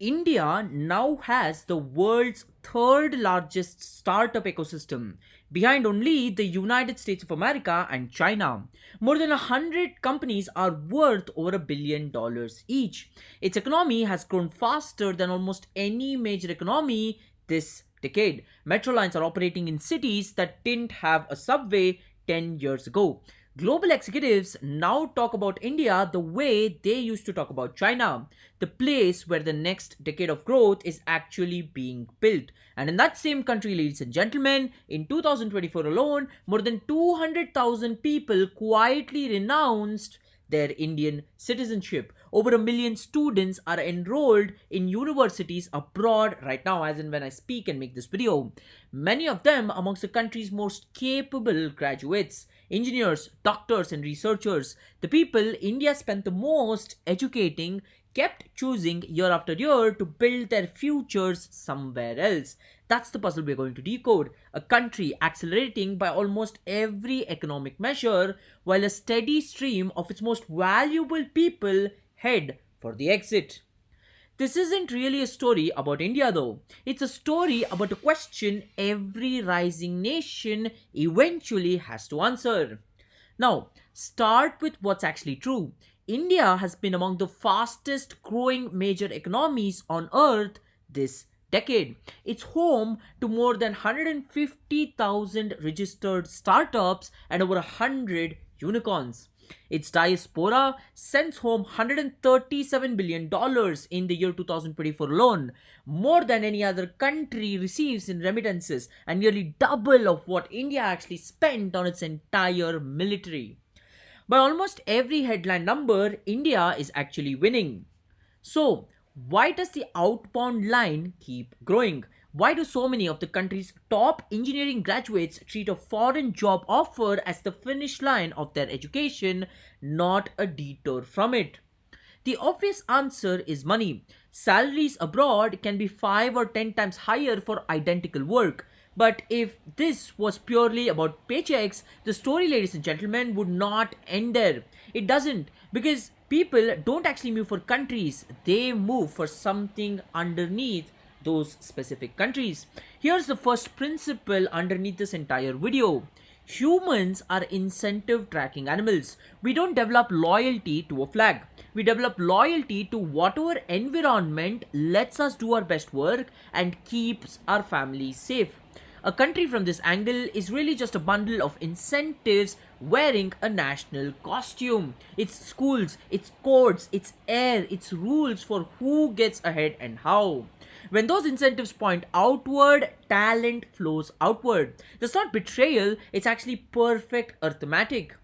India now has the world's third largest startup ecosystem, behind only the United States of America and China. More than 100 companies are worth over $1 billion each. Its economy has grown faster than almost any major economy this decade. Metro lines are operating in cities that didn't have a subway 10 years ago. Global executives now talk about India the way they used to talk about China, the place where the next decade of growth is actually being built. And in that same country, ladies and gentlemen, in 2024 alone, more than 200,000 people quietly renounced their Indian citizenship. Over a million students are enrolled in universities abroad right now, as in when I speak and make this video. Many of them amongst the country's most capable graduates, engineers, doctors, and researchers. The people India spent the most educating kept choosing year after year to build their futures somewhere else. That's the puzzle we're going to decode. A country accelerating by almost every economic measure, while a steady stream of its most valuable people head for the exit. This isn't really a story about India though. It's a story about a question every rising nation eventually has to answer. Now, start with what's actually true. India has been among the fastest growing major economies on earth this decade. It's home to more than 150,000 registered startups and over 100 unicorns. Its diaspora sends home $137 billion in the year 2024 alone, more than any other country receives in remittances, and nearly double of what India actually spent on its entire military. By almost every headline number, India is actually winning. So, why does the outbound line keep growing? Why do so many of the country's top engineering graduates treat a foreign job offer as the finish line of their education, not a detour from it? The obvious answer is money. Salaries abroad can be 5 or 10 times higher for identical work. But if this was purely about paychecks, the story, ladies and gentlemen, would not end there. It doesn't, because people don't actually move for countries, they move for something underneath those specific countries. Here's the first principle underneath this entire video. Humans are incentive tracking animals. We don't develop loyalty to a flag. We develop loyalty to whatever environment lets us do our best work and keeps our families safe. A country from this angle is really just a bundle of incentives wearing a national costume. It's schools, it's codes, it's air, it's rules for who gets ahead and how. When those incentives point outward, talent flows outward. That's not betrayal, it's actually perfect arithmetic.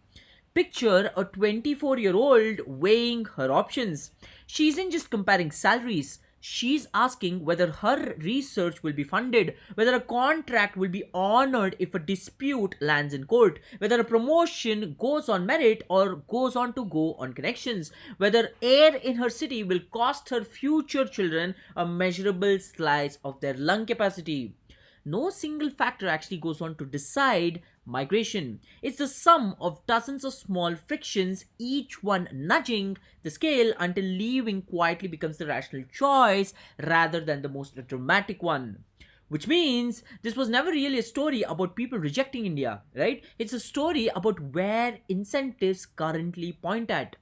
Picture a 24-year-old weighing her options. She isn't just comparing salaries. She's asking whether her research will be funded, whether a contract will be honored if a dispute lands in court, whether a promotion goes on merit or goes on to go on connections, whether air in her city will cost her future children a measurable slice of their lung capacity. No single factor actually goes on to decide migration. It's the sum of dozens of small frictions, each one nudging the scale until leaving quietly becomes the rational choice rather than the most dramatic one. Which means this was never really a story about people rejecting India, right? It's a story about where incentives currently point at.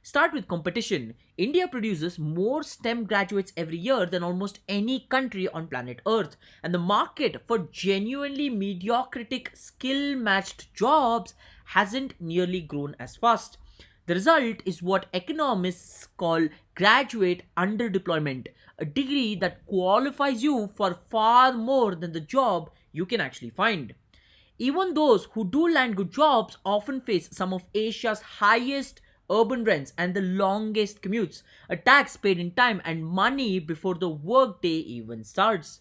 Start with competition. India produces more STEM graduates every year than almost any country on planet Earth, and the market for genuinely mediocritic skill matched jobs hasn't nearly grown as fast. The result is what economists call graduate underdeployment, a degree that qualifies you for far more than the job you can actually find. Even those who do land good jobs often face some of Asia's highest urban rents and the longest commutes, a tax paid in time, and money before the workday even starts.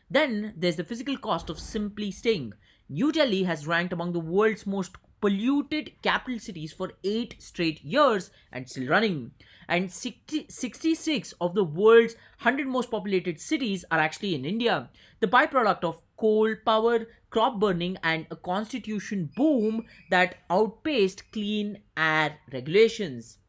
Then there's the physical cost of simply staying. New Delhi has ranked among the world's most polluted capital cities for 8 straight years and still running. And 66 of the world's 100 most populated cities are actually in India. The byproduct of coal power, crop burning, and a constitution boom that outpaced clean air regulations.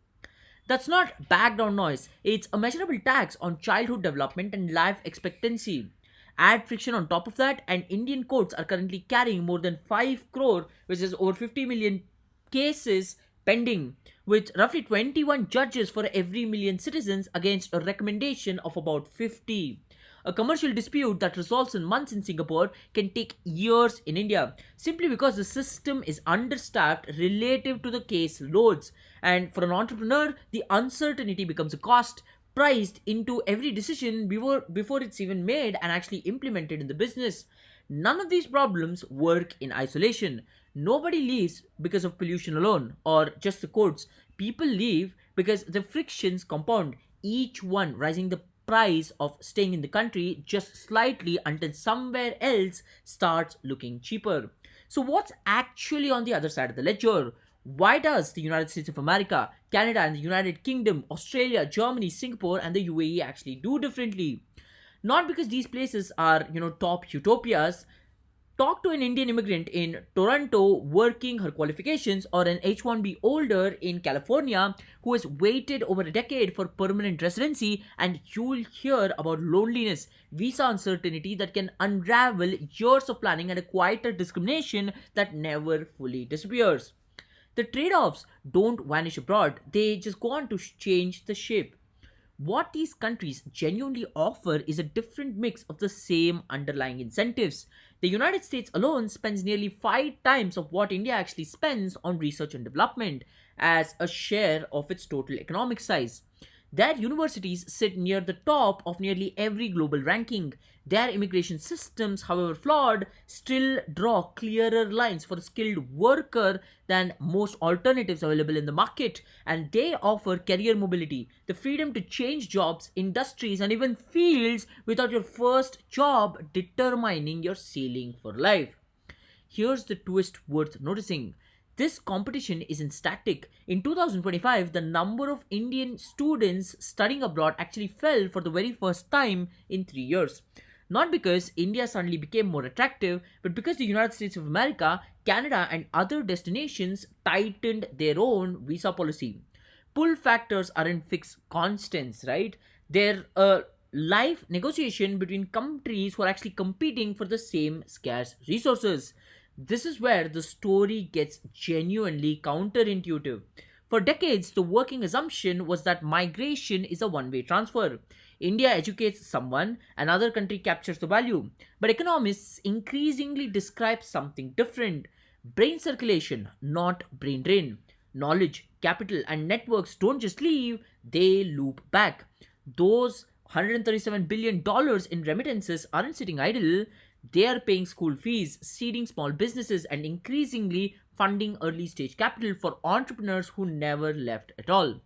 That's not background noise, it's a measurable tax on childhood development and life expectancy. Add friction on top of that, and Indian courts are currently carrying more than 5 crore, which is over 50 million cases pending, with roughly 21 judges for every million citizens against a recommendation of about 50. A commercial dispute that resolves in months in Singapore can take years in India simply because the system is understaffed relative to the case loads. And for an entrepreneur, the uncertainty becomes a cost priced into every decision before it's even made and actually implemented in the business. None of these problems work in isolation. Nobody leaves because of pollution alone or just the courts. People leave because the frictions compound, each one rising the price of staying in the country just slightly until somewhere else starts looking cheaper. So, what's actually on the other side of the ledger? Why does the United States of America, Canada, and the United Kingdom, Australia, Germany, Singapore, and the UAE actually do differently? Not because these places are, top utopias. Talk to an Indian immigrant in Toronto working her qualifications, or an H1B holder in California who has waited over a decade for permanent residency, and you'll hear about loneliness, visa uncertainty that can unravel years of planning, and a quieter discrimination that never fully disappears. The trade offs don't vanish abroad, they just go on to change the shape. What these countries genuinely offer is a different mix of the same underlying incentives. The United States alone spends nearly 5 times of what India actually spends on research and development as a share of its total economic size. Their universities sit near the top of nearly every global ranking. Their immigration systems, however flawed, still draw clearer lines for a skilled worker than most alternatives available in the market. And they offer career mobility, the freedom to change jobs, industries, and even fields without your first job determining your ceiling for life. Here's the twist worth noticing. This competition isn't static. In 2025, the number of Indian students studying abroad actually fell for the very first time in 3 years. Not because India suddenly became more attractive, but because the United States of America, Canada, and other destinations tightened their own visa policy. Pull factors aren't fixed constants, right? They're a live negotiation between countries who are actually competing for the same scarce resources. This is where the story gets genuinely counterintuitive. For decades, the working assumption was that migration is a one way transfer. India educates someone, another country captures the value. But economists increasingly describe something different: brain circulation, not brain drain. Knowledge, capital, and networks don't just leave, they loop back. Those $137 billion in remittances aren't sitting idle, they are paying school fees, seeding small businesses, and increasingly funding early stage capital for entrepreneurs who never left at all.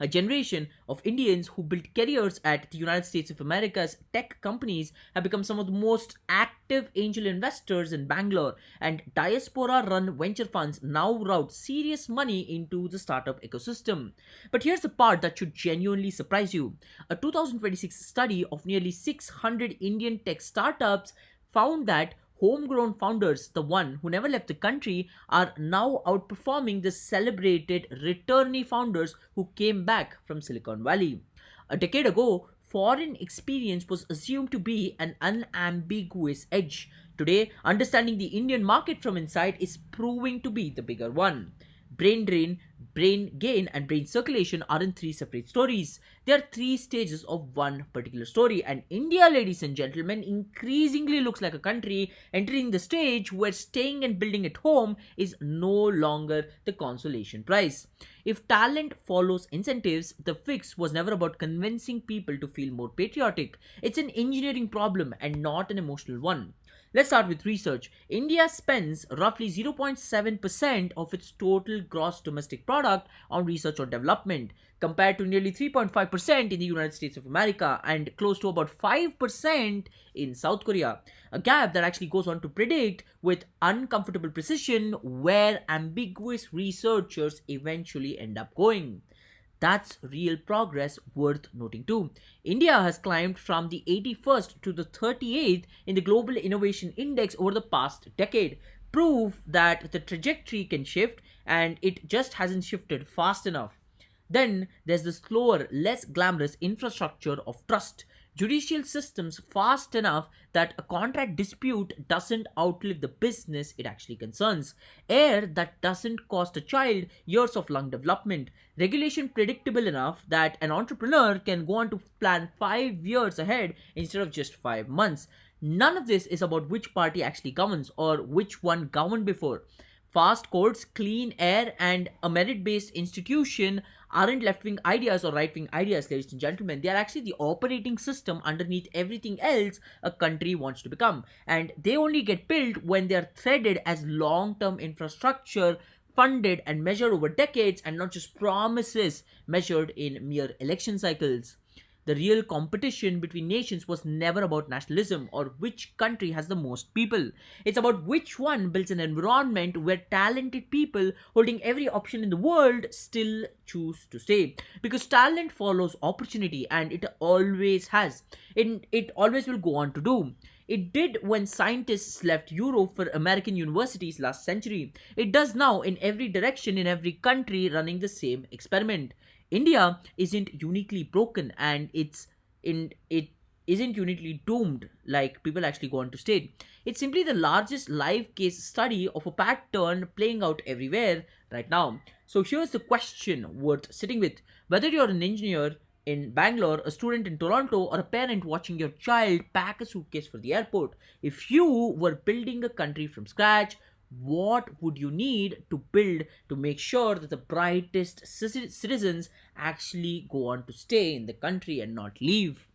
A generation of Indians who built careers at the United States of America's tech companies have become some of the most active angel investors in Bangalore, and diaspora run venture funds now route serious money into the startup ecosystem. But here's the part that should genuinely surprise you. A 2026 study of nearly 600 Indian tech startups found that homegrown founders, the one who never left the country, are now outperforming the celebrated returnee founders who came back from Silicon Valley. A decade ago, foreign experience was assumed to be an unambiguous edge. Today, understanding the Indian market from inside is proving to be the bigger one. Brain drain, brain gain, and brain circulation aren't three separate stories. They are three stages of one particular story. And India, ladies and gentlemen, increasingly looks like a country entering the stage where staying and building at home is no longer the consolation prize. If talent follows incentives, the fix was never about convincing people to feel more patriotic. It's an engineering problem and not an emotional one. Let's start with research. India spends roughly 0.7% of its total gross domestic product on research or development, compared to nearly 3.5% in the United States of America and close to about 5% in South Korea. A gap that actually goes on to predict with uncomfortable precision where ambiguous researchers eventually end up going. That's real progress worth noting too. India has climbed from the 81st to the 38th in the Global Innovation Index over the past decade. Proof that the trajectory can shift, and it just hasn't shifted fast enough. Then there's the slower, less glamorous infrastructure of trust. Judicial systems fast enough that a contract dispute doesn't outlive the business it actually concerns. Air that doesn't cost a child years of lung development. Regulation predictable enough that an entrepreneur can go on to plan 5 years ahead instead of just 5 months. None of this is about which party actually governs or which one governed before. Fast courts, clean air, and a merit based institution aren't left wing ideas or right wing ideas, ladies and gentlemen. They are actually the operating system underneath everything else a country wants to become. And they only get built when they are threaded as long term infrastructure, funded and measured over decades, and not just promises measured in mere election cycles. The real competition between nations was never about nationalism or which country has the most people. It's about which one builds an environment where talented people holding every option in the world still choose to stay. Because talent follows opportunity and it always has. It always will go on to do. It did when scientists left Europe for American universities last century. It does now in every direction in every country running the same experiment. India isn't uniquely broken and it isn't uniquely doomed like people actually go on to state. It's simply the largest live case study of a pattern playing out everywhere right now. So here's the question worth sitting with. Whether you're an engineer in Bangalore, a student in Toronto, or a parent watching your child pack a suitcase for the airport, if you were building a country from scratch, what would you need to build to make sure that the brightest citizens actually go on to stay in the country and not leave?